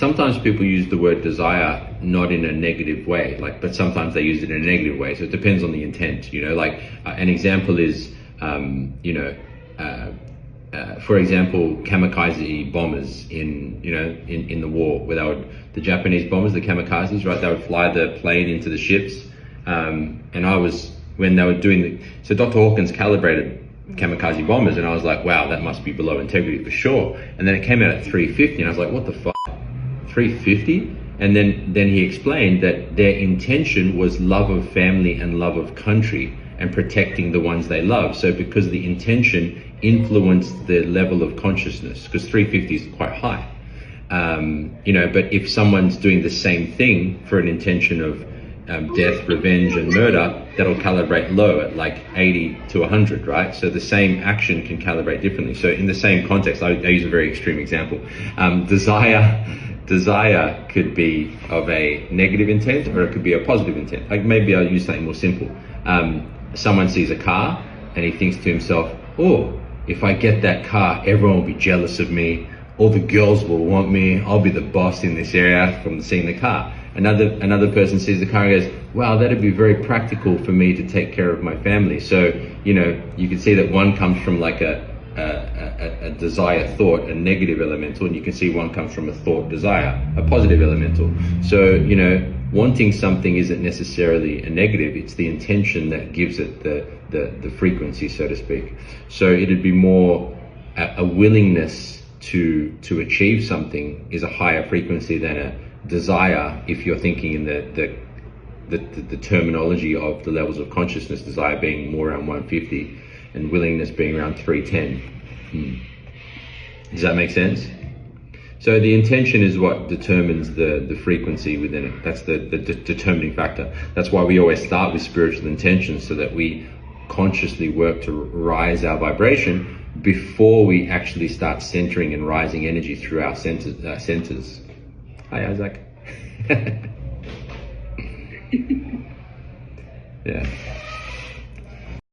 sometimes people use the word desire not in a negative way, like, but sometimes they use it in a negative way. So it depends on the intent, you know, like an example is, for example, kamikaze bombers in the war, where the Japanese bombers, the kamikazes, right? They would fly the plane into the ships. When they were doing so Dr. Hawkins calibrated kamikaze bombers, and I was like, wow, that must be below integrity for sure. And then it came out at 350, and I was like, what the fuck, 350? And then he explained that their intention was love of family and love of country and protecting the ones they love. So because the intention influenced the level of consciousness, because 350 is quite high. But if someone's doing the same thing for an intention of death, revenge, and murder, that'll calibrate low at like 80 to 100, right? So the same action can calibrate differently. So in the same context, I use a very extreme example. Desire could be of a negative intent, or it could be a positive intent. Like, maybe I'll use something more simple. Someone sees a car and he thinks to himself, oh, if I get that car, everyone will be jealous of me. All the girls will want me. I'll be the boss in this area from seeing the car. Another person sees the car and goes, wow, that'd be very practical for me to take care of my family. So, you can see that one comes from like a desire thought, a negative elemental, and you can see one comes from a thought desire, a positive elemental. So, wanting something isn't necessarily a negative, it's the intention that gives it the frequency, so to speak. So it'd be more a willingness to achieve something is a higher frequency than a desire, if you're thinking in the terminology of the levels of consciousness, desire being more around 150 and willingness being around 310. Does that make sense? So the intention is what determines the frequency within it. That's the determining factor. That's why we always start with spiritual intention, so that we consciously work to rise our vibration before we actually start centering and rising energy through our centers. Hi, Isaac. Yeah.